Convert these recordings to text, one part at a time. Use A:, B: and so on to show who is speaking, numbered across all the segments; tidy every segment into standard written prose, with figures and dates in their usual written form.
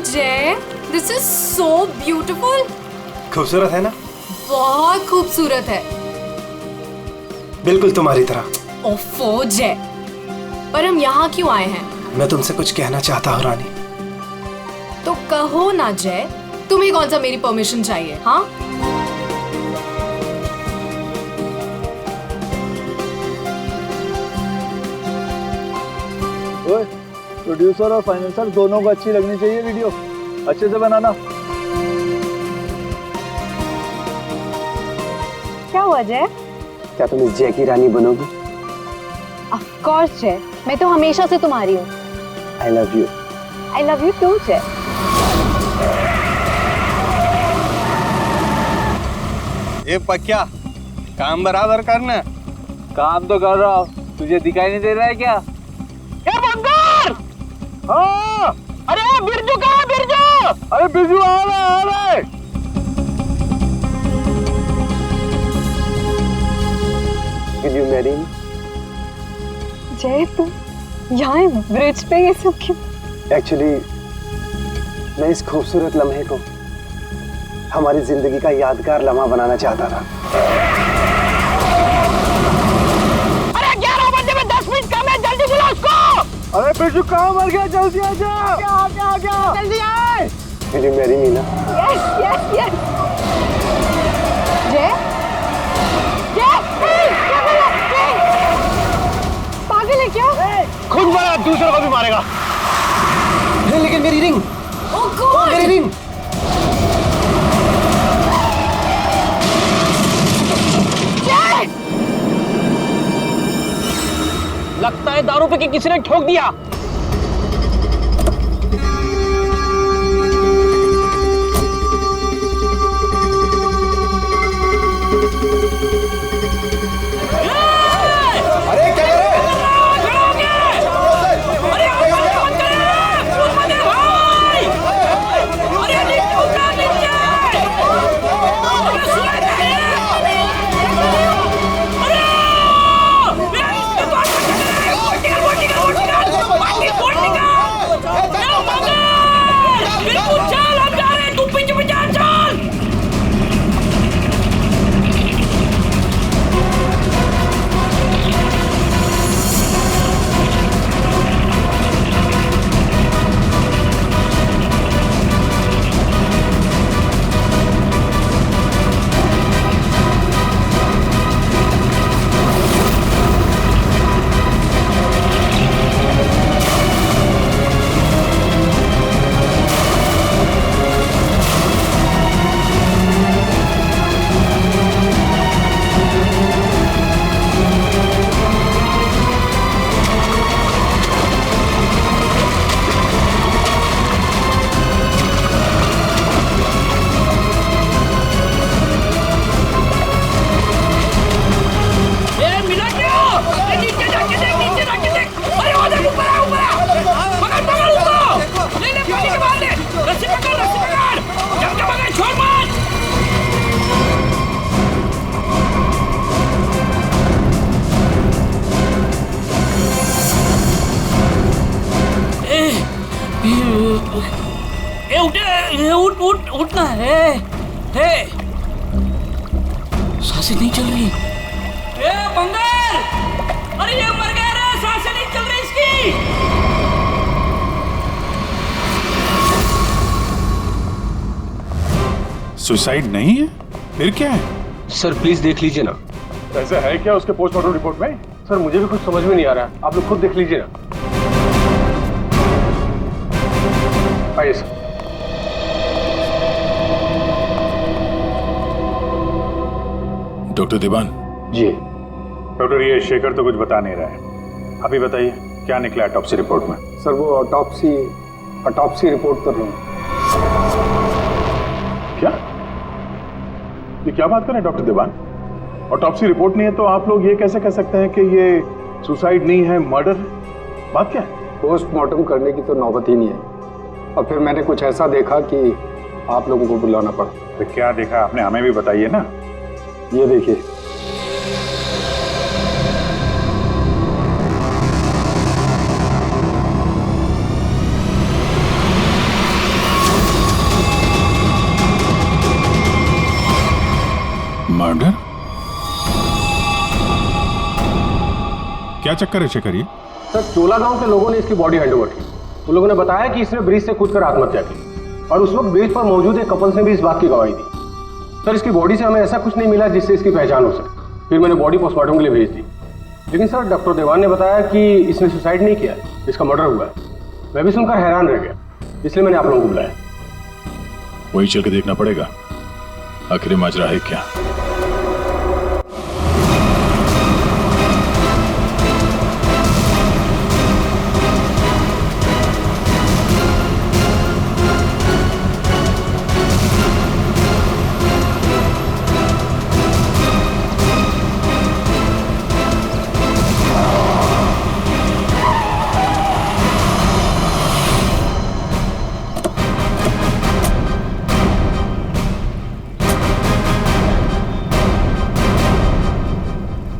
A: जय, this is so beautiful.
B: खूबसूरत है ना?
A: बहुत खूबसूरत है,
B: बिल्कुल तुम्हारी तरह।
A: ओफो जय, पर हम यहाँ क्यों आए हैं?
B: मैं तुमसे कुछ कहना चाहता हूँ रानी।
A: तो कहो ना जय, तुम्हें कौन सा मेरी परमिशन चाहिए? हाँ,
C: प्रोड्यूसर और फाइनेंसर दोनों को अच्छी लगनी चाहिए वीडियो, अच्छे से बनाना।
D: क्या हुआ जय?
B: क्या तुम इस जय की रानी बनोगी?
D: ऑफ कोर्स जय, मैं तो हमेशा से तुम्हारी हूँ।
B: I love you.
D: I love you too Jai.
E: ये पक्या, काम बराबर करना।
C: काम तो कर रहा हूँ, तुझे दिखाई नहीं दे रहा है क्या? हाँ,
F: अरे बिरजू कहाँ है? बिरजू!
C: अरे बिरजू आ रहा है।
B: Will you marry me?
D: जय तुम यहाँ ब्रिज पे ये सब क्यों?
B: Actually, मैं इस खूबसूरत लम्हे को हमारी जिंदगी का यादगार लम्हा बनाना चाहता था।
F: अरे 11 बजे में 10 मिनट कम है, जल्दी बुला उसको।
C: अरे बिरजू कहाँ मर गया? जल्दी आ जा।
F: क्या जल्दी आए।
B: Will you marry me ना?
D: Yes yes yes. जय पागल है क्या?
F: खुद मारा, दूसरों को भी मारेगा।
B: लेकिन मेरी रिंग,
A: ओह गॉड,
B: मेरी रिंग।
F: लगता है दारू पे कि किसी ने ठोक दिया।
B: अरे क्या कर रहे?
F: उठना है। सांसें नहीं चल रही। बंगाल, अरे ये मर गया रे, सांसें नहीं चल रही इसकी।
G: सुसाइड नहीं है, फिर क्या है?
E: सर प्लीज देख लीजिए ना।
G: ऐसा है क्या उसके पोस्टमार्टम रिपोर्ट में?
E: सर मुझे भी कुछ समझ में नहीं आ रहा है, आप लोग खुद देख लीजिए ना। आइए सर।
G: डॉक्टर देवान
E: जी
G: डॉक्टर, ये शेखर तो कुछ बता नहीं रहा है, अभी बताइए क्या निकला ऑटोप्सी रिपोर्ट में?
E: सर वो ऑटोप्सी रिपोर्ट तो नहीं।
G: क्या? ये क्या बात कर रहे हैं डॉक्टर देवान? ऑटोप्सी रिपोर्ट नहीं है तो आप लोग ये कैसे कह सकते हैं कि ये सुसाइड नहीं है, मर्डर है? बात क्या है?
E: पोस्टमार्टम करने की तो नौबत ही नहीं आई, और फिर मैंने कुछ ऐसा देखा कि आप लोगों को बुलाना पड़ा।
G: तो क्या देखा आपने, हमें भी बताइए ना।
E: ये देखिए,
G: क्या चक्कर है शेखर ये?
E: सर, चोला गांव के लोगों ने इसकी बॉडी हैंडओवर की। उन लोगों ने बताया कि इसने ब्रिज से कूदकर आत्महत्या की और उस वक्त ब्रिज पर मौजूद एक कपल्स ने भी इस बात की गवाही दी। सर, इसकी बॉडी से हमें ऐसा कुछ नहीं मिला जिससे इसकी पहचान हो सके। फिर मैंने बॉडी पोस्टमार्टम के लिए भेज दी, लेकिन सर डॉक्टर देवान ने बताया कि इसने सुसाइड नहीं किया है, इसका मर्डर हुआ है। मैं भी सुनकर हैरान रह गया, इसलिए मैंने आप लोगों को बुलाया।
G: वही चल के देखना पड़ेगा आखिर माजरा है क्या।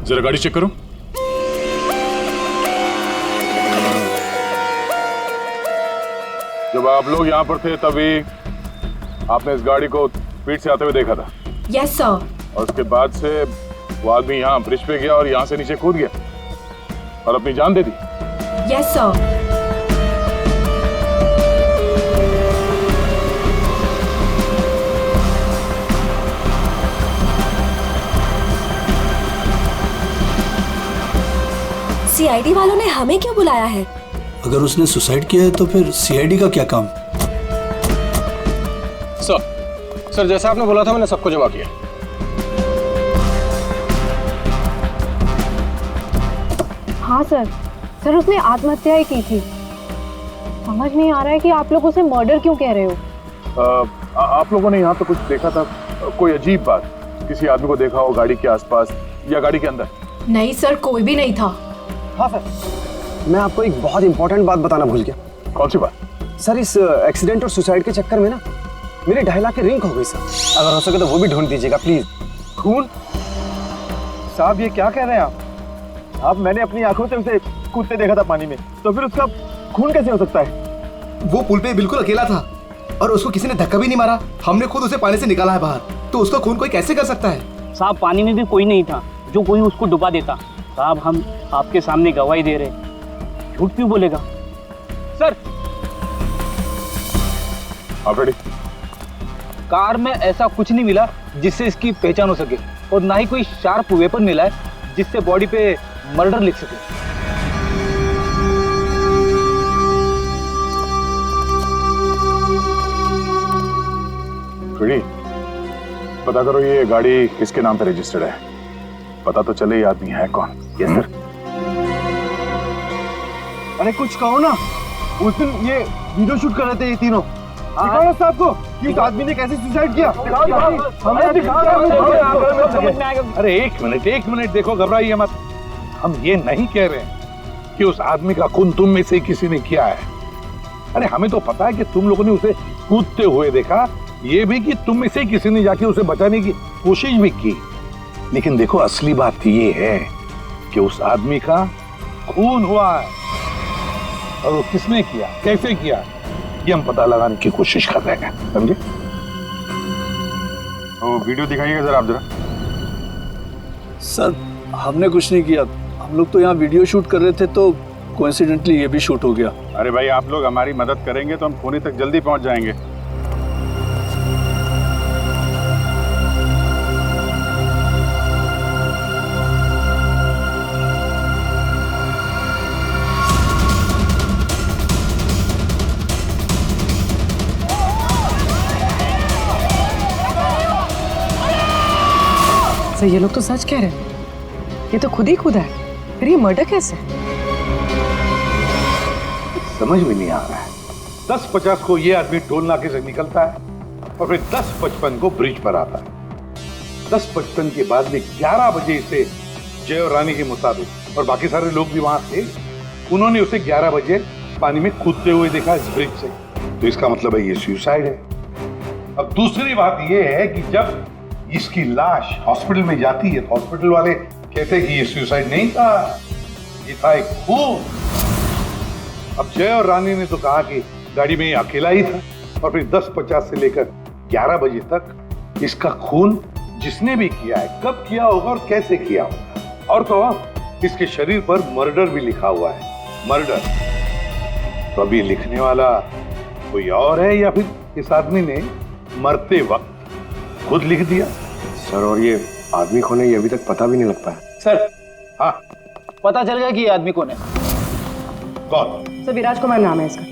G: जरा गाड़ी चेक करो। जब आप लोग यहाँ पर थे तभी आपने इस गाड़ी को स्पीड से आते हुए देखा था?
A: Yes sir.
G: और उसके बाद से वो आदमी यहाँ ब्रिज पे गया और यहाँ से नीचे कूद गया और अपनी जान दे दी?
A: Yes sir.
H: सीआईडी वालों ने हमें क्यों बुलाया है?
I: अगर उसने सुसाइड किया है तो फिर सीआईडी का क्या काम?
E: सर जैसा आपने बोला था मैंने सबको जमा किया।
D: हाँ सर, सर उसने आत्महत्या ही की थी। समझ नहीं आ रहा है कि आप लोग उसे मर्डर क्यों कह रहे हो।
G: आप लोगों ने यहाँ पे कुछ देखा था? कोई अजीब बात, किसी आदमी को देखा हो गाड़ी के आसपास या गाड़ी के अंदर?
A: नहीं सर, कोई भी नहीं था।
B: हाँ सर, मैं आपको एक बहुत इंपॉर्टेंट बात बताना भूल गया।
G: कौन सी बात?
B: सर, इस एक्सीडेंट और सुसाइड के चक्कर में ना मेरे 2.5 लाख की रिंग खो गई सर। अगर हो सके तो वो भी ढूंढ दीजिएगा प्लीज।
C: खून? साहब ये क्या कह रहे हैं आप? मैंने अपनी आंखों से उसे कूदते देखा था पानी में, तो फिर उसका खून कैसे हो सकता है?
I: वो पुल पे बिल्कुल अकेला था और उसको किसी ने धक्का भी नहीं मारा। हमने खुद उसे पानी से निकाला है बाहर, तो उसका खून कोई कैसे कर सकता है?
F: साहब पानी में भी कोई नहीं था जो कोई उसको डुबा देता। साहब हम आपके सामने गवाही दे रहे, झूठ क्यों बोलेगा? सर
G: आप रेडी?
F: कार में ऐसा कुछ नहीं मिला जिससे इसकी पहचान हो सके और ना ही कोई शार्प वेपन मिला है जिससे बॉडी पे मर्डर लिख सके।
G: रेडी? पता करो ये गाड़ी किसके नाम पे रजिस्टर्ड है, पता तो चले ये आदमी है कौन। Yes sir.
C: अरे कुछ कहो ना, उस दिन ये वीडियो शूट कर रहे थे ये तीनों। दिखाओ ना साहब को कि उस आदमी ने कैसे सुसाइड किया।
J: अरे एक मिनट देखो, घबराइए मत। हम ये नहीं कह रहे हैं कि उस आदमी का खून तुम में से किसी ने किया है। अरे हमें तो पता है कि तुम लोगों ने उसे कूदते हुए देखा, ये भी कि तुम में से किसी ने जाके उसे बचाने की कोशिश भी की। लेकिन देखो असली बात ये है कि उस आदमी का खून हुआ है और वो किसने किया, कैसे किया, ये हम पता लगाने की कोशिश कर रहे हैं, समझे?
G: तो वीडियो दिखाइएगा जरा आप जरा।
C: सर हमने कुछ नहीं किया, हम लोग तो यहाँ वीडियो शूट कर रहे थे तो कोइंसिडेंटली ये भी शूट हो गया।
G: अरे भाई आप लोग हमारी मदद करेंगे तो हम पुणे तक जल्दी पहुंच जाएंगे।
K: सर ये लोग तो सच कह रहे हैं, ये तो खुद ही कूदा है, फिर ये मर्डर कैसे?
J: समझ में नहीं आ रहा है। 10:50 को ये आदमी टोल नाके से निकलता है और फिर 10:55 को ब्रिज पर आता है। 10:55 के बाद में 11 बजे से जय और रानी के मुताबिक, और बाकी सारे लोग भी वहां थे, उन्होंने उसे 11 बजे पानी में कूदते हुए देखा इस ब्रिज से। तो इसका मतलब है ये सुसाइड है। अब दूसरी बात ये है कि जब इसकी लाश हॉस्पिटल में जाती है तो हॉस्पिटल वाले कहते हैं कि ये सुसाइड नहीं था, ये था एक खून। अब जय और रानी ने तो कहा कि गाड़ी में अकेला ही था, और फिर 10:50 से लेकर 11 बजे तक इसका खून जिसने भी किया है, कब किया होगा और कैसे किया होगा। और तो इसके शरीर पर मर्डर भी लिखा हुआ है, मर्डर। तो अभी लिखने वाला कोई और है या फिर इस आदमी ने मरते वक्त खुद लिख दिया?
E: सर, और ये आदमी कौन है ये अभी तक पता भी नहीं लग पाया।
F: सर,
J: हाँ
F: पता चल गया कि ये आदमी कौन है।
J: कौन?
K: सर, विराज कुमार नाम है इसका,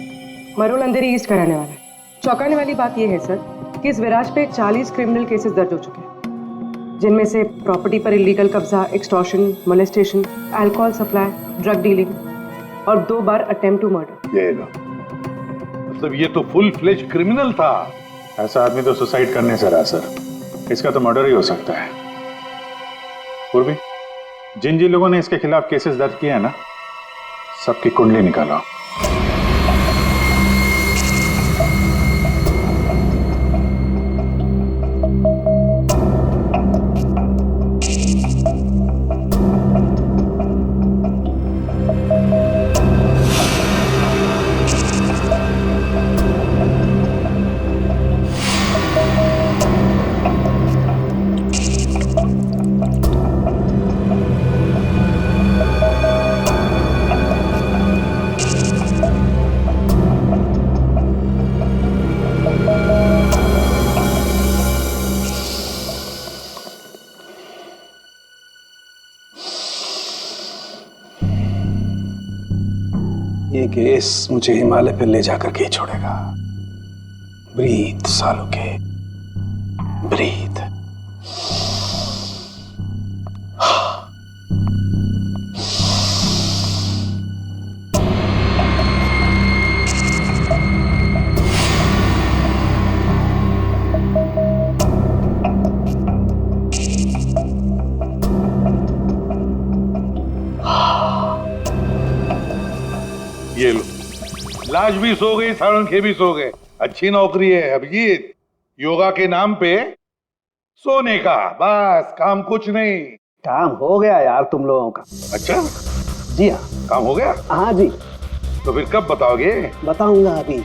K: मरोल अंधेरी ईस्ट का रहने वाला है। चौंकाने वाली बात यह है सर कि इस विराज पे 40 क्रिमिनल केसेस दर्ज हो चुके हैं, जिनमें से प्रॉपर्टी पर इलीगल कब्जा, extortion, molestation, alcohol supply, drug dealing और 2 बार अटेम्प्ट टू मर्डर।
J: ये लो, मतलब ये तो फुल फ्लेज क्रिमिनल था।
G: ऐसा आदमी तो सुसाइड करने से रहा सर, इसका तो मर्डर ही हो सकता है। पूर्वी, जिन जिन लोगों ने इसके खिलाफ केसेस दर्ज किए हैं ना, सबकी कुंडली निकालो।
B: ये केस मुझे हिमालय पे ले जाकर के ही छोड़ेगा। ब्रीथ सालों के, ब्रीथ।
J: ये लो, लाश भी सो गई, सारंखे भी सो गए। अच्छी नौकरी है अभिजीत, योगा के नाम पे सोने का, बस काम कुछ नहीं।
B: काम हो गया यार तुम लोगों का।
J: अच्छा
B: जी हाँ,
J: काम हो गया?
B: हाँ जी।
J: तो फिर कब बताओगे?
B: बताऊंगा अभी।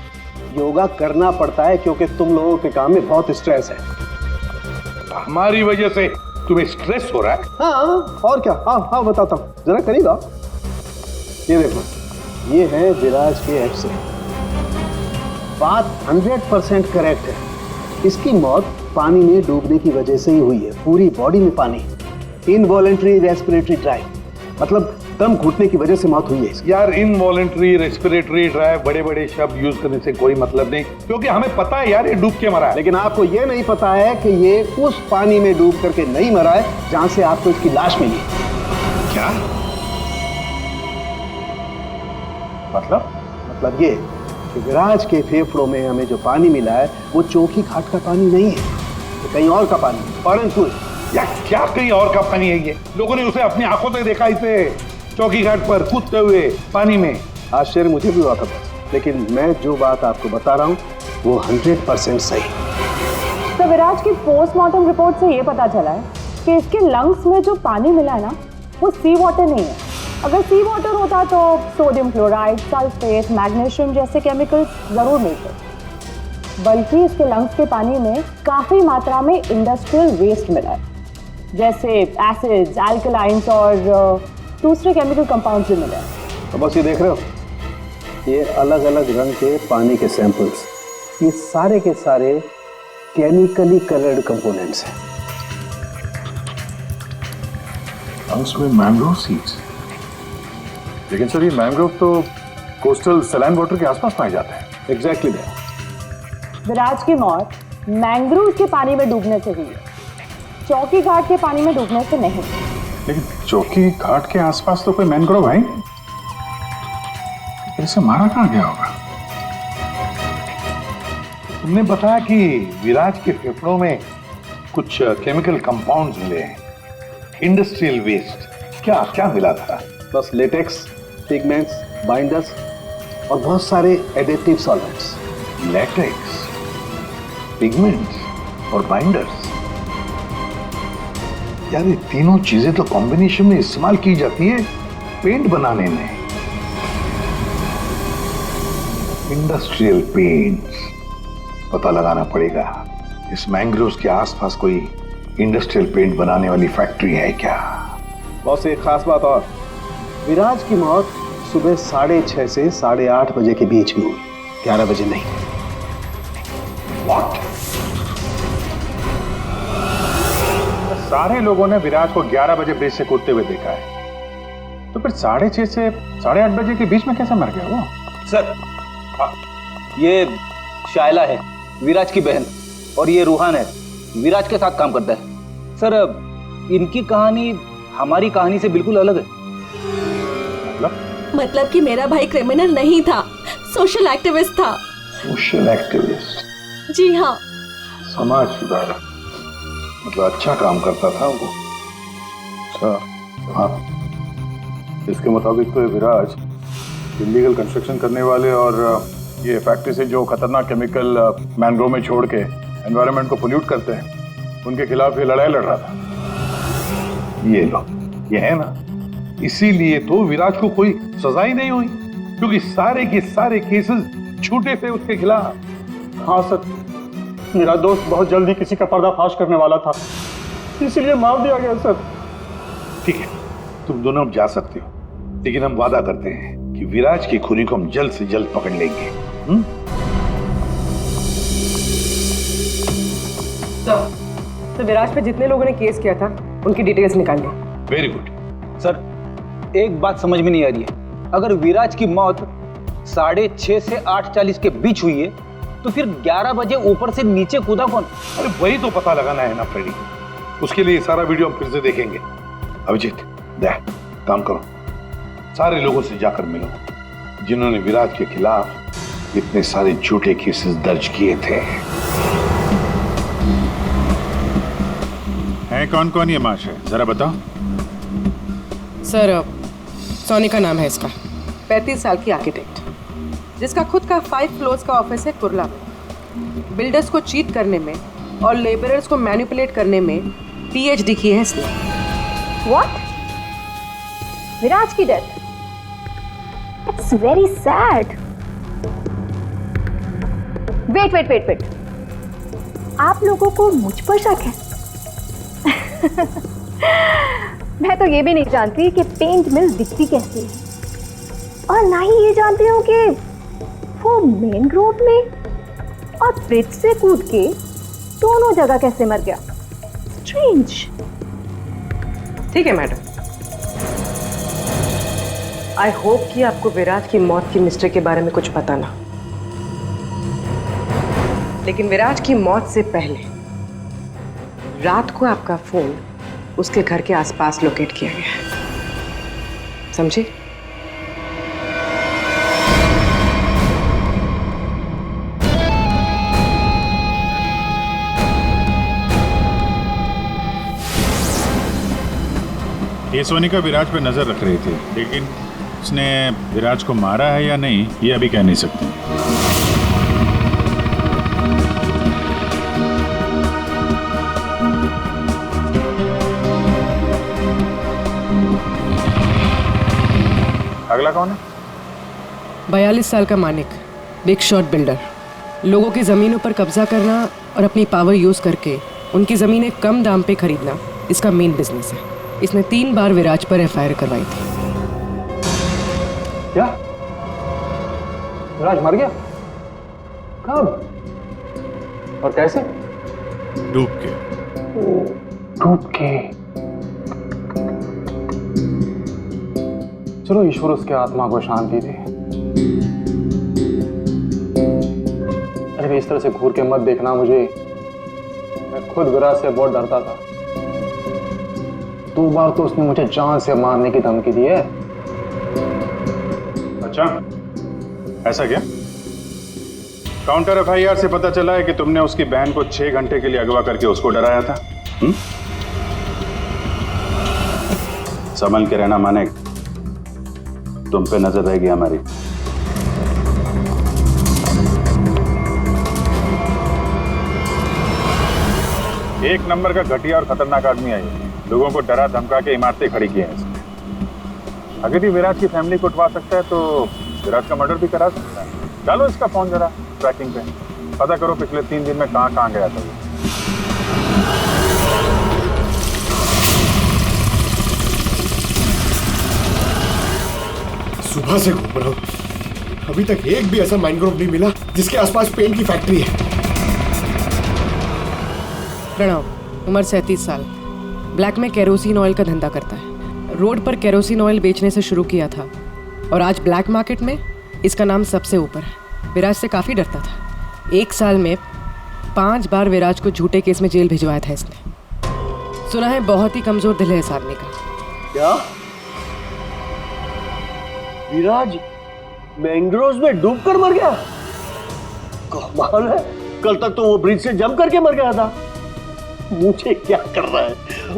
B: योगा करना पड़ता है क्योंकि तुम लोगों के काम में बहुत स्ट्रेस है।
J: हमारी वजह से तुम्हें स्ट्रेस हो रहा है?
B: हाँ, और क्या। हाँ हाँ, बताता हूँ, जरा करीब आओ। ये देखो, ये है विराज के एक्स-रे। बात 100% करेक्ट है। इसकी मौत पानी में डूबने की वजह से ही हुई है। पूरी बॉडी में पानी, इनवॉलेंट्री रेस्पिरेटरी ड्राइव, मतलब दम घुटने की वजह से मौत हुई है इसकी।
J: यार, इनवॉलेंट्री रेस्पिरेटरी ड्राइव, बड़े बड़े शब्द यूज करने से कोई मतलब नहीं, क्योंकि हमें पता है यार ये डूब के मरा है।
B: लेकिन आपको ये नहीं पता है कि ये उस पानी में डूब करके नहीं मरा है जहां से आपको इसकी लाश मिली।
J: क्या
B: मतलब ये कि विराज के फेफड़ों में हमें जो पानी मिला है वो चौकी घाट का पानी नहीं है, तो कहीं और का पानी, परंतु
J: यार क्या कहीं और का पानी है? ये लोगों ने उसे अपनी आंखों से देखा, इसे चौकी घाट पर कूदते हुए पानी में।
B: आश्चर्य मुझे भी हुआ था, लेकिन मैं जो बात आपको बता रहा हूँ वो 100% सही।
D: तो विराज की पोस्टमार्टम रिपोर्ट से ये पता चला है कि इसके लंग्स में जो पानी मिला है ना, वो सी वाटर नहीं है। अगर सी वाटर होता तो सोडियम क्लोराइड, सल्फेट, मैग्नीशियम जैसे केमिकल्स जरूर मिलते, बल्कि इसके लंग्स के पानी में काफी मात्रा में इंडस्ट्रियल वेस्ट मिला है, जैसे एसिड्स, अल्कलाइंस और दूसरे केमिकल कंपाउंड्स भी मिले हैं।
B: तो बस ये देख रहे हो, ये अलग अलग रंग के पानी के सैंपल्स, ये सारे के सारे केमिकली कलर्ड कंपोनेंट्स हैं।
G: उसमें मैंग्रोव सीड्स, लेकिन सर ये मैंग्रोव तो कोस्टल सैलाइन वाटर के आसपास पाए जाते हैं।
B: एग्जैक्टली।
D: विराज की मौत मैंग्रोव के पानी में डूबने से हुई है, चौकी घाट के पानी में डूबने से नहीं।
G: लेकिन चौकी घाट के आसपास तो कोई मैंग्रोव है ही नहीं, इसे मारा कहाँ गया होगा?
J: तुमने बताया कि विराज के फेफड़ों में कुछ केमिकल कंपाउंड्स मिले हैं, इंडस्ट्रियल वेस्ट। क्या क्या मिला था?
B: बस लेटेक्स, पिगमेंट्स, बाइंडर्स और बहुत सारे एडिटिव सॉल्वेंट्स।
J: लेटेक्स, पिगमेंट्स और बाइंडर्स, यार ये तीनों चीजें तो कॉम्बिनेशन में इस्तेमाल की जाती है पेंट बनाने में। इंडस्ट्रियल पेंट्स, पता लगाना पड़ेगा इस मैंग्रोव्स के आसपास कोई इंडस्ट्रियल पेंट बनाने वाली फैक्ट्री है क्या?
B: बस एक खास बात और, विराज की मौत सुबह 6:30 से 8:30 बजे के बीच में हुई, 11 बजे नहीं।
J: What?
G: सारे लोगों ने विराज को 11 बजे ब्रिज से कूदते हुए देखा है, तो फिर 6:30 से 8:30 बजे के बीच में कैसे मर गया वो?
F: सर, ये शायला है, विराज की बहन, और ये रूहान है, विराज के साथ काम करता है। सर, इनकी कहानी हमारी कहानी से बिल्कुल अलग है।
H: मतलब कि मेरा भाई क्रिमिनल नहीं था, सोशल एक्टिविस्ट था।
J: Social activist?
H: जी हाँ।
J: समाज सुधारक, मतलब अच्छा काम करता था वो। अच्छा, हाँ। इसके मुताबिक तो ये विराज इलीगल कंस्ट्रक्शन करने वाले और ये फैक्ट्री से जो खतरनाक केमिकल मैंग्रोव में छोड़ के एनवायरनमेंट को पोल्यूट करते हैं, उनके खिलाफ ये लड़ाई लड़ रहा था। ये लो, ये है ना, इसीलिए तो विराज को कोई सजा ही नहीं हुई, क्योंकि सारे के सारे केसेस झूठे थे उसके खिलाफ।
E: हाँ सर, मेरा दोस्त बहुत जल्दी किसी का पर्दाफाश करने वाला था, इसीलिए मार दिया गया सर।
J: ठीक है, तुम दोनों अब जा सकते हो, लेकिन हम वादा करते हैं कि विराज की खूनी को हम जल्द से जल्द पकड़ लेंगे।
K: तो विराज पे जितने लोगों ने केस किया था उनकी डिटेल्स निकाल ली।
J: Very good.
F: सर, एक बात समझ में नहीं आ रही है, अगर विराज की मौत 6:30 से 8:40 के बीच हुई है, तो फिर 11 बजे ऊपर से नीचे कूदा कौन?
J: अरे वही तो पता लगाना है ना फ्रेडी, उसके लिए सारा वीडियो हम फिर से देखेंगे। अभिजीत, दे काम करो, सारे लोगों से जाकर मिलो जिन्होंने विराज के खिलाफ इतने सारे झूठे केसेस दर्ज किए थे।
G: है कौन कौन ये माशे, जरा बताओ।
K: सर, सोनी का नाम है इसका, 35 साल की आर्किटेक्ट, जिसका खुद का 5 फ्लोर्स का ऑफिस है कुर्ला में। बिल्डर्स को चीट करने में और लेबरर्स को मैनिपुलेट करने में PhD की है इसने।
L: What? विराज की death? It's very sad. Wait. आप लोगों को मुझ पर शक है? मैं तो ये भी नहीं जानती कि पेंट मिल दिखती कैसी है, और ना ही ये जानती हूँ कि वो मेन रोड में और ब्रिज से कूद के दोनों जगह कैसे मर गया। स्ट्रेंज।
K: ठीक है मैडम, आई होप कि आपको विराज की मौत की मिस्ट्री के बारे में कुछ पता ना, लेकिन विराज की मौत से पहले रात को आपका फोन उसके घर के आसपास लोकेट किया गया है, समझे?
G: ये सोनिका विराज पे नजर रख रही थी, लेकिन उसने विराज को मारा है या नहीं ये अभी कह नहीं सकते। अगला कौन है?
K: 42 साल का मानिक, बिग शॉट बिल्डर। लोगों की जमीनों पर कब्जा करना और अपनी पावर यूज करके उनकी जमीनें कम दाम पे खरीदना इसका मेन बिजनेस है। इसने 3 बार विराज पर FIR करवाई थी।
E: क्या? विराज मर गया? कब और कैसे?
G: डूब के।
E: डूब के? चलो ईश्वर उसके आत्मा को शांति दे। अरे इस तरह से घूर के मत देखना मुझे, मैं खुद विराज से बहुत डरता था। 2 बार तो उसने मुझे जान से मारने की धमकी दी है।
G: अच्छा, ऐसा क्या? काउंटर FIR से पता चला है कि तुमने उसकी बहन को 6 घंटे के लिए अगवा करके उसको डराया था। संभल के रहना माने, तुम पे नजर रहेगी हमारी। एक नंबर का घटिया और खतरनाक आदमी है, लोगों को डरा धमका के इमारतें खड़ी की हैं इसने। अगर ये विराज की फैमिली को उठवा सकता है तो विराज का मर्डर भी करा सकता है। डालो इसका फोन जरा ट्रैकिंग पे, पता करो पिछले 3 दिन में कहां गया था वो।
I: सुबह से घूम रहा हूँ, अभी तक एक भी ऐसा मैनग्रोव नहीं मिला जिसके आसपास पेंट की फैक्ट्री है।
K: प्रणव, उम्र 37 साल, ब्लैक में केरोसिन ऑयल का धंधा करता है। रोड पर केरोसिन ऑयल बेचने से शुरू किया था और आज ब्लैक मार्केट में इसका नाम सबसे ऊपर है। विराज से काफ़ी डरता था। 1 साल में 5 बार विराज को झूठे केस में जेल भिजवाया था इसने। सुना है बहुत ही कमजोर दिल है इस आदमी का।
B: क्या विराज मैंग्रोव्स में डूबकर मर गया? कमाल है, कल तक तो वो ब्रिज से जंप करके मर गया था। मुझे क्या कर रहा है,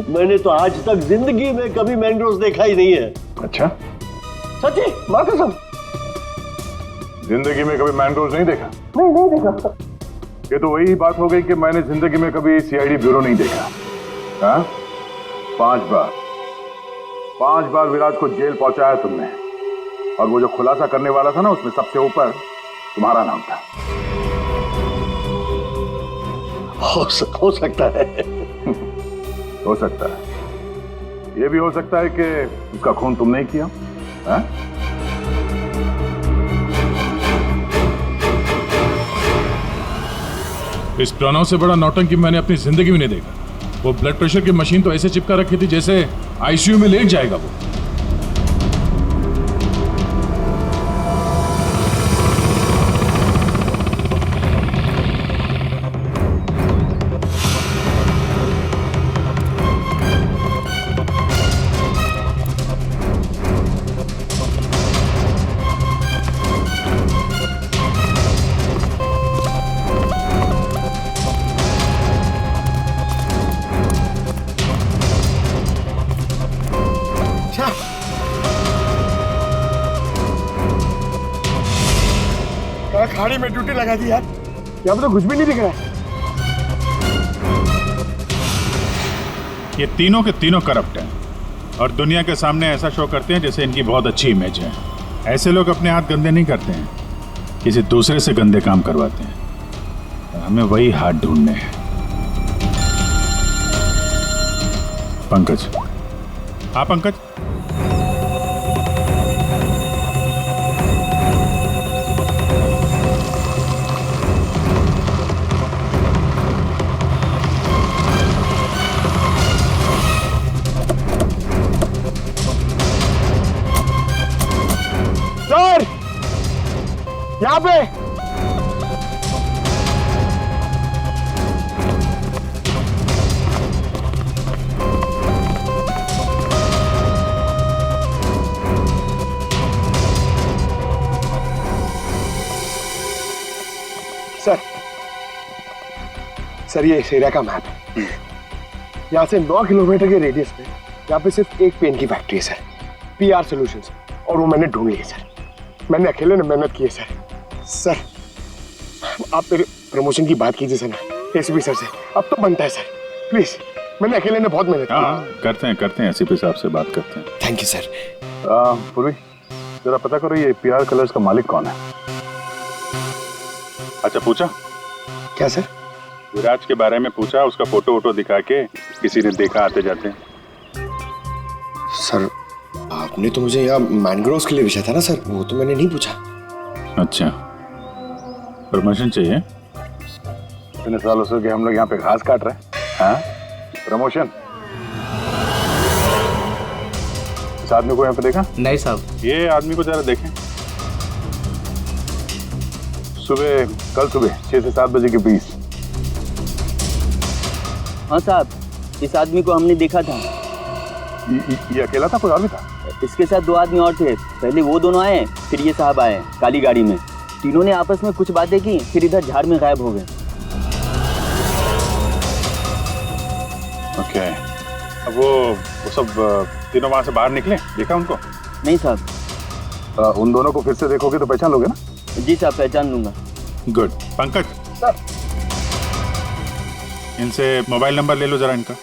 B: मैंने तो आज तक जिंदगी में कभी मैंग्रोव्स देखा ही नहीं है।
G: अच्छा,
B: सच्ची मां कसम,
G: जिंदगी में कभी मैंग्रोव्स नहीं देखा?
B: नहीं देखा।
G: ये तो वही बात हो गई कि मैंने जिंदगी में कभी सीआईडी ब्यूरो नहीं देखा। हाँ? 5 बार विराज को जेल पहुंचाया तुमने, और वो जो खुलासा करने वाला था ना, उसमें सबसे ऊपर तुम्हारा नाम था।
B: हो सकता है।
G: हो सकता है। ये भी हो सकता है कि उसका खून तुमने ही किया। हाँ?
M: इस प्रणव से बड़ा नौटंकी मैंने अपनी जिंदगी में नहीं देखा। वो ब्लड प्रेशर की मशीन तो ऐसे चिपका रखी थी जैसे आईसीयू में लेट जाएगा वो।
I: खाड़ी में ड्यूटी लगा दी यार,
C: यहाँ पे तो कुछ भी नहीं दिख रहा है।
M: ये तीनों के तीनों करप्ट हैं और दुनिया के सामने ऐसा शो करते हैं जैसे इनकी बहुत अच्छी इमेज है। ऐसे लोग अपने हाथ गंदे नहीं करते हैं, किसी दूसरे से गंदे काम करवाते हैं। हमें वही हाथ ढूंढने हैं। पंकज, हाँ पंकज,
C: यहाँ पे सर ये इस एरिया का मैप है। यहाँ से 9 किलोमीटर के रेडियस में यहाँ पे सिर्फ एक पेन की फैक्ट्री है सर, पीआर सॉल्यूशंस, और वो मैंने ढूंढ ली है सर। मैंने अकेले ने मेहनत की है सर। सर आप मेरे प्रमोशन की बात कीजिए सर ना एसीपी सर से, अब तो बनता है सर, प्लीज। मैंने अकेले ने बहुत मेहनत की।
M: करते हैं एसीपी साहब से बात करते हैं।
I: Thank you sir.
G: पूर्वी जरा पता करो ये पीआर कलर्स का मालिक कौन है। अच्छा पूछा
B: क्या सर?
G: विराज के बारे में पूछा, उसका फोटो वोटो दिखा के किसी ने देखा आते जाते?
I: सर आपने तो मुझे यहाँ मैनग्रोव्स के लिए पूछा था ना सर, वो तो मैंने नहीं पूछा।
M: अच्छा, प्रमोशन चाहिए?
G: इतने सालों से कि हम लोग यहाँ पे घास काट रहे हैं। हाँ, प्रमोशन? इस आदमी को यहाँ पे देखा?
F: नहीं साहब।
G: ये आदमी को जरा देखें। कल सुबह 6 से 7 बजे के बीच।
F: हाँ साहब, इस आदमी को हमने देखा था।
G: ये अकेला था, कोई और भी था?
F: इसके साथ 2 आदमी और थे। पहले वो दोनों आए, फिर ये साहब आए काली गाड़ी में। तीनों ने आपस में कुछ बातें की, फिर इधर झाड़ में गायब हो गए।
G: ओके, अब वो सब तीनों वहां से बाहर निकले, देखा उनको?
F: नहीं साहब।
G: उन दोनों को फिर से देखोगे तो पहचान लोगे ना?
F: जी साहब, पहचान लूंगा।
M: गुड। पंकज
C: सर,
M: इनसे मोबाइल नंबर ले लो जरा इनका।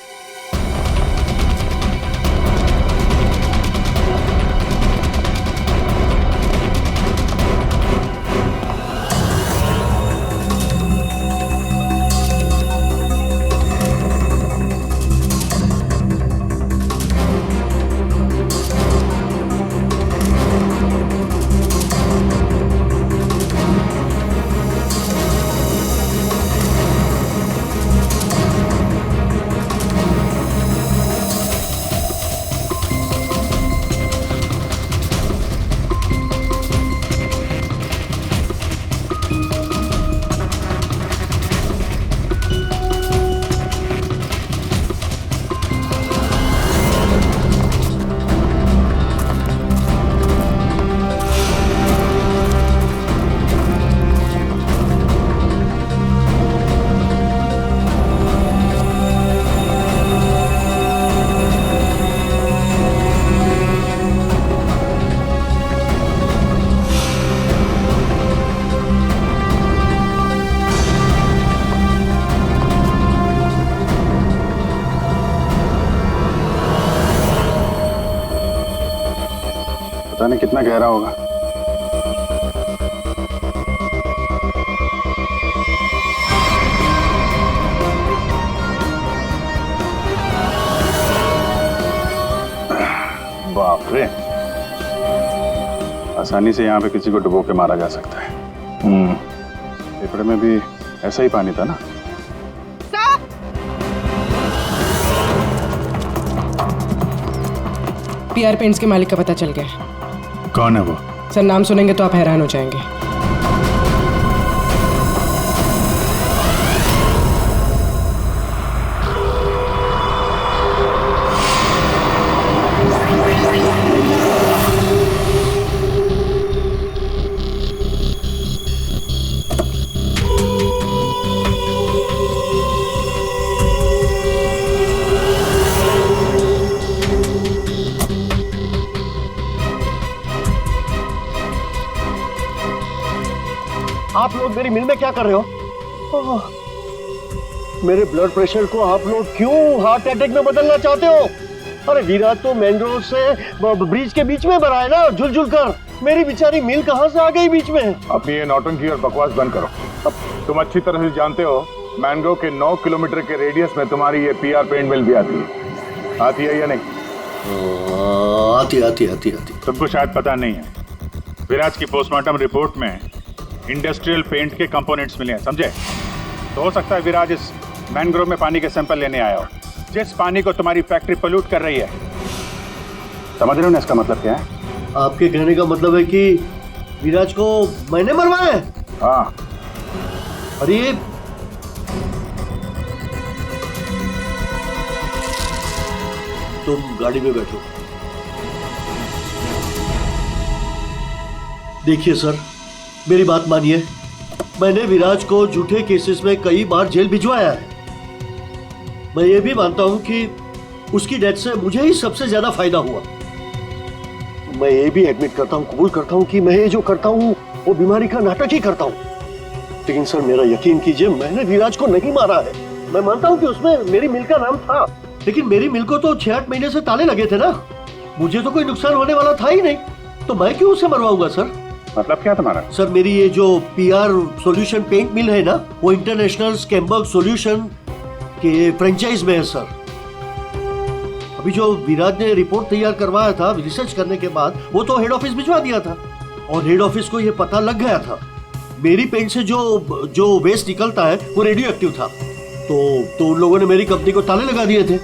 M: पानी कितना गहरा होगा। बाप रे, आसानी से यहाँ पे किसी को डुबो के मारा जा सकता है। पेपड़े में भी ऐसा ही पानी था ना।
K: पीआर पेंट्स के मालिक का पता चल गया।
M: कौन है वो?
K: सर नाम सुनेंगे तो आप हैरान हो जाएंगे।
B: आप लोग मेरी मिल में क्या कर रहे हो? मेरे ब्लड प्रेशर को आप लोग क्यों हार्ट अटैक में बदलना चाहते हो? अरे विराट तो मेन रोड से ब्रिज के बीच में भरा है ना, झुल कर। मेरी बेचारी मिल कहां से आ गई बीच में?
G: अपनी ये नौटंकी और बकवास बंद करो। अब तुम अच्छी तरह से जानते हो मैंग्रोव के 9 किलोमीटर के रेडियस में तुम्हारी ये पीआर पेंट मिल भी आती है या नहीं?
B: आती।
M: तुमको शायद पता नहीं है, विराज की पोस्टमार्टम रिपोर्ट में इंडस्ट्रियल पेंट के कंपोनेंट्स मिले हैं, समझे? तो हो सकता है विराज इस मैंग्रोव में पानी के सैंपल लेने आया हो, जिस पानी को तुम्हारी फैक्ट्री पोल्यूट कर रही है। समझ रहे हो ना इसका मतलब क्या है?
B: आपके कहने का मतलब है कि विराज को मैंने मरवाया है?
G: हाँ।
B: अरे तुम गाड़ी में बैठो। देखिए सर, मेरी बात मानिए, मैंने विराज को झूठे केसेस में कई बार जेल भिजवाया है। मैं ये भी मानता हूं कि उसकी डेथ से मुझे ही सबसे ज्यादा फायदा हुआ। मैं ये भी एडमिट करता हूं, कबूल करता हूं कि मैं ये जो करता हूं वो बीमारी का नाटक ही करता हूं। लेकिन सर मेरा यकीन कीजिए, मैंने विराज को नहीं मारा है। मैं मानता हूं कि उसमें मेरी मिल का नाम था, लेकिन मेरी मिल को तो 6-8 महीने से ताले लगे थे ना। मुझे तो कोई नुकसान होने वाला था ही नहीं, तो मैं क्यों उसे मरवाऊंगा सर?
M: मतलब क्या तुम्हारा?
B: सर मेरी ये जो पीआर सॉल्यूशन पेंट मिल है ना, वो इंटरनेशनल स्कैम्बर्ग सॉल्यूशन के फ्रेंचाइज में है सर। अभी जो विराज ने रिपोर्ट तैयार करवाया था रिसर्च करने के बाद, वो तो हेड ऑफिस भिजवा दिया था और हेड ऑफिस को ये पता लग गया था मेरी पेंट से जो वेस्ट निकलता है वो रेडियो एक्टिव था। तो उन लोगों ने मेरी कंपनी को ताले लगा दिए थे।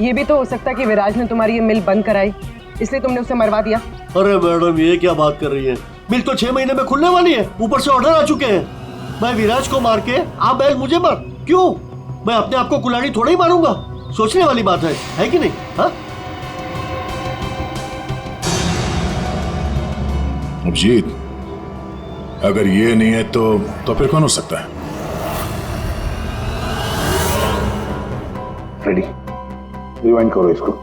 K: ये भी तो हो सकता है कि विराज ने तुम्हारी ये मिल बंद कराई, इसलिए तुमने उसे मरवा दिया।
B: अरे मैडम, ये क्या बात कर रही है? मिल तो 6 महीने में खुलने वाली है, ऊपर से ऑर्डर आ चुके हैं। मैं विराज को मार के आप बैल मुझे मार, क्यों? मैं अपने आप को कुल्हाड़ी थोड़ा ही मारूंगा। सोचने वाली बात है कि नहीं? हाँ
N: अभिजीत, अगर ये नहीं है तो फिर कौन हो सकता है?
C: रेडी, रिवाइंड करो इसको।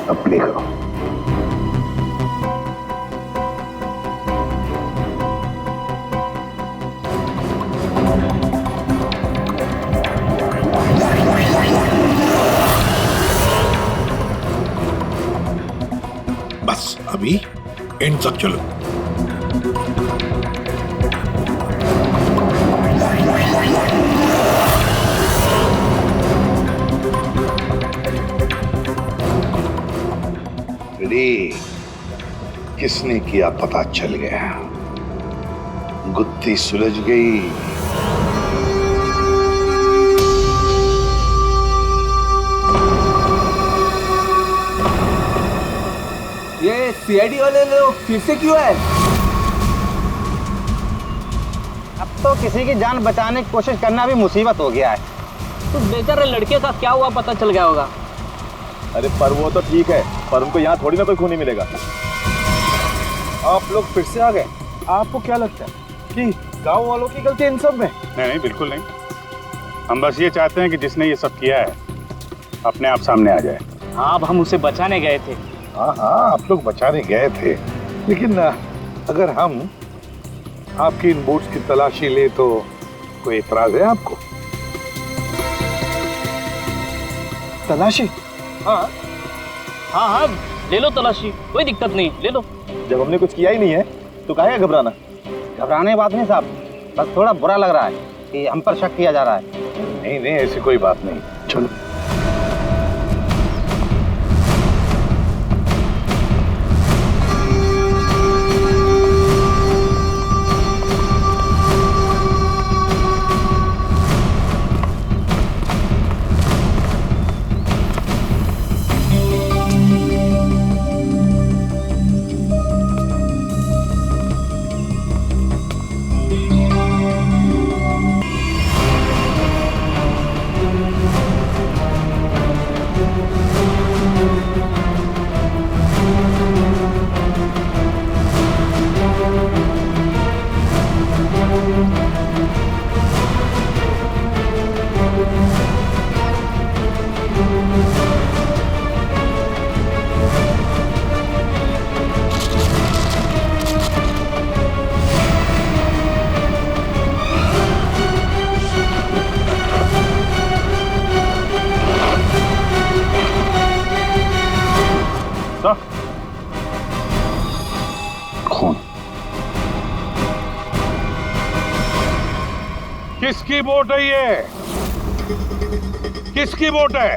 C: अब प्ले करो।
N: बस अभी एंड तक चलो।
J: किसने किया पता चल गया, गुत्थी सुलझ गई।
F: ये सीआईडी वाले लोग फिर से क्यों है?
O: अब तो किसी की जान बचाने की कोशिश करना भी मुसीबत हो गया है।
F: तो बेचारे लड़के का क्या हुआ पता चल गया होगा।
P: अरे पर वो तो ठीक है, पर उनको यहाँ थोड़ी ना कोई खूनी मिलेगा। आप लोग फिर से आ गए। आपको क्या लगता है कि गांव वालों की गलती इन सब में?
M: नहीं, बिल्कुल नहीं। हम बस ये चाहते हैं कि जिसने ये सब किया है अपने आप सामने आ जाए।
F: हाँ, अब हम उसे बचाने गए थे।
J: हाँ, आप लोग बचाने गए थे, लेकिन अगर हम आपकी इन बूट्स की तलाशी ले तो कोई एतराज है आपको?
P: तलाशी?
Q: हाँ हाँ हाँ, ले लो तलाशी, कोई दिक्कत नहीं, ले लो।
P: जब हमने कुछ किया ही नहीं है तो काहे घबराना?
O: घबराने की बात नहीं साहब, बस थोड़ा बुरा लग रहा है कि हम पर शक किया जा रहा है।
P: नहीं नहीं, ऐसी कोई बात नहीं, चलो।
M: खून
J: किसकी वोट है ये? किसकी वोट है?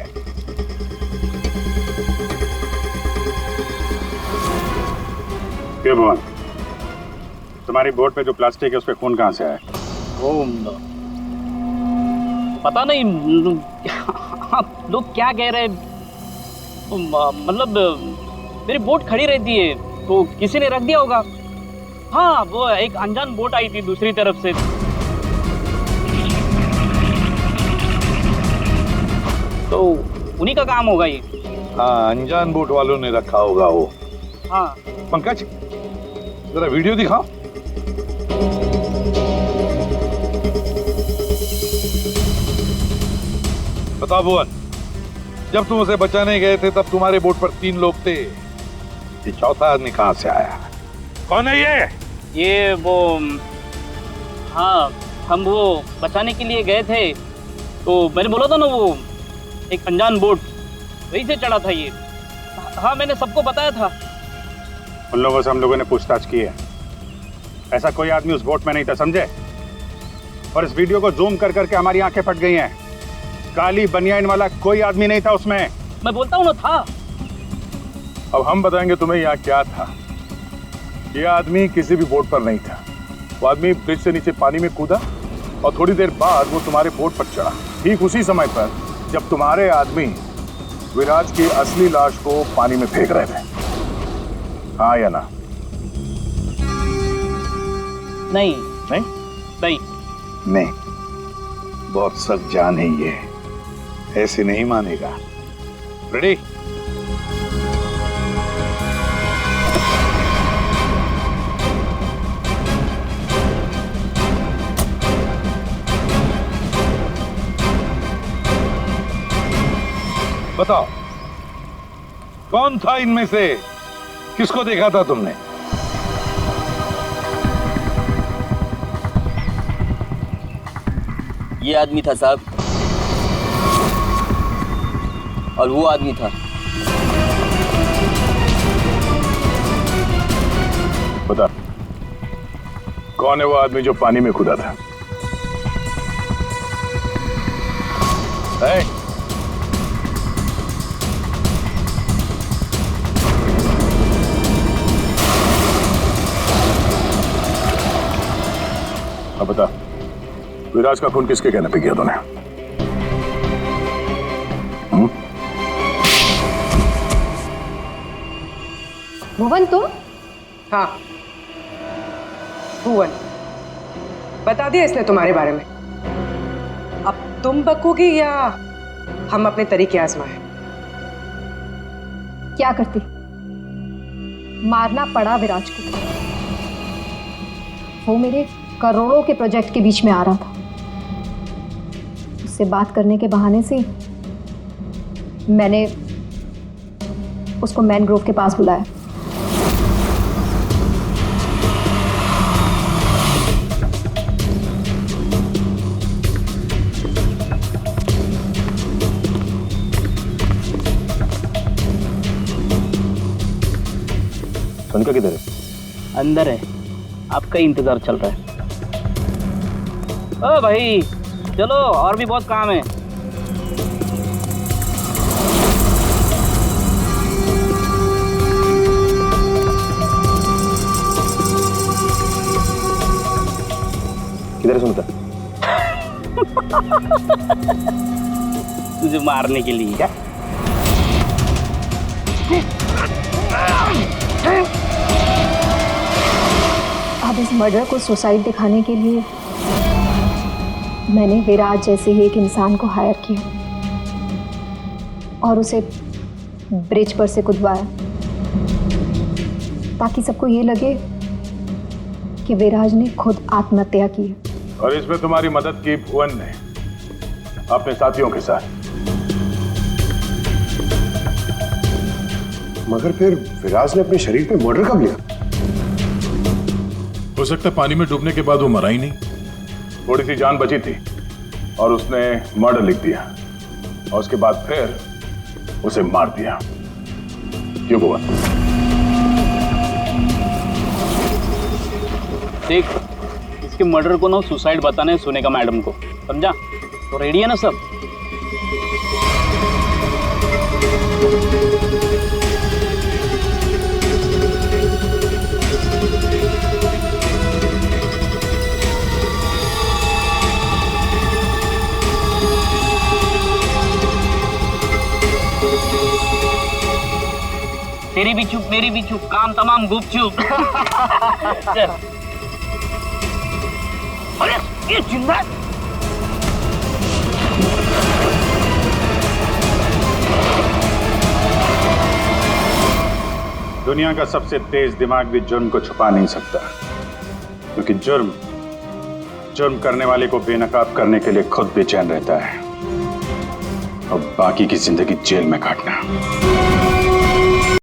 M: क्यों भुवन, तुम्हारी बोर्ड पे जो प्लास्टिक है उस पे खून कहाँ से आया?
Q: पता नहीं आप लोग क्या कह रहे हैं, मतलब मेरी बोट खड़ी रहती है तो किसी ने रख दिया होगा। हाँ, वो एक अनजान बोट आई थी दूसरी तरफ से। तो उन्हीं का काम होगा ये।
J: हाँ, अनजान बोट वालों ने रखा होगा वो।
Q: हाँ।
J: पंकज, जरा वीडियो दिखाओ। बताओ भुवन, जब तुम उसे बचाने गए थे तब तुम्हारे बोट पर 3 लोग थे, ये चौथा आदमी कहाँ से आया? कौन है ये?
Q: ये वो, हाँ, हम वो बचाने के लिए गए थे तो मैंने बोला था ना, वो एक अनजान बोट वहीं से चढ़ा था ये। हाँ, मैंने सबको बताया था।
M: उन लोगों से हम लोगों ने पूछताछ की है, ऐसा कोई आदमी उस बोट में नहीं था, समझे? और इस वीडियो को जूम कर करके हमारी आंखें फट गई हैं। काली बनियान वाला कोई आदमी नहीं था उसमें।
Q: मैं बोलता हूँ ना, था।
J: अब हम बताएंगे तुम्हें यहाँ क्या था। ये आदमी किसी भी बोट पर नहीं था। वो आदमी ब्रिज से नीचे पानी में कूदा और थोड़ी देर बाद वो तुम्हारे बोट पर चढ़ा, ठीक उसी समय पर जब तुम्हारे आदमी विराज की असली लाश को पानी में फेंक रहे थे। हाँ या ना?
Q: नहीं
J: नहीं
Q: नहीं
J: नहीं, बहुत सख्त जान है ये, ऐसे नहीं मानेगा। रेडी? बताओ, कौन था इनमें से? किसको देखा था तुमने?
R: ये आदमी था साहब, और वो आदमी था।
J: बता, कौन है वो आदमी जो पानी में कूदा था? है? अब बता, विराज का खून किसके कहने पे किया तूने?
K: भुवन, तुम? हाँ, भुवन। बता दिया इसने तुम्हारे बारे में। अब तुम बकोगी या हम अपने तरीके आजमाएं?
L: क्या करती? मारना पड़ा विराज को। वो मेरे करोड़ों के प्रोजेक्ट के बीच में आ रहा था। उससे बात करने के बहाने से मैंने उसको मैनग्रोव के पास बुलाया।
P: कनका किधर है?
Q: अंदर है, आपका ही इंतजार चल रहा है। ओ भाई चलो, और भी बहुत काम है।
P: किधर है सुनीता?
Q: तुझे मारने के लिए। क्या?
L: अब इस मर्डर को सुसाइड दिखाने के लिए मैंने विराज जैसे ही एक इंसान को हायर किया और उसे ब्रिज पर से कूदवाया, ताकि सबको ये लगे कि विराज ने खुद आत्महत्या की है।
M: और इसमें तुम्हारी मदद की भुवन ने अपने साथियों के साथ।
C: मगर फिर विराज ने अपने शरीर पे मर्डर कब लिया?
M: हो सकता है पानी में डूबने के बाद वो मरा ही नहीं, थोड़ी सी जान बची थी और उसने मर्डर लिख दिया और उसके बाद फिर उसे मार दिया। क्यों भुवन?
Q: देख, इसके मर्डर को ना सुसाइड बताने सुनेगा मैडम को, समझा? तो रेडी है ना सब? तेरी भी चुप मेरी भी चुप, काम तमाम गुपचुप। चल। अरे ये जिंदा
M: दुनिया का सबसे तेज दिमाग भी जुर्म को छुपा नहीं सकता, क्योंकि जुर्म करने वाले को बेनकाब करने के लिए खुद बेचैन रहता है और बाकी की जिंदगी जेल में काटना।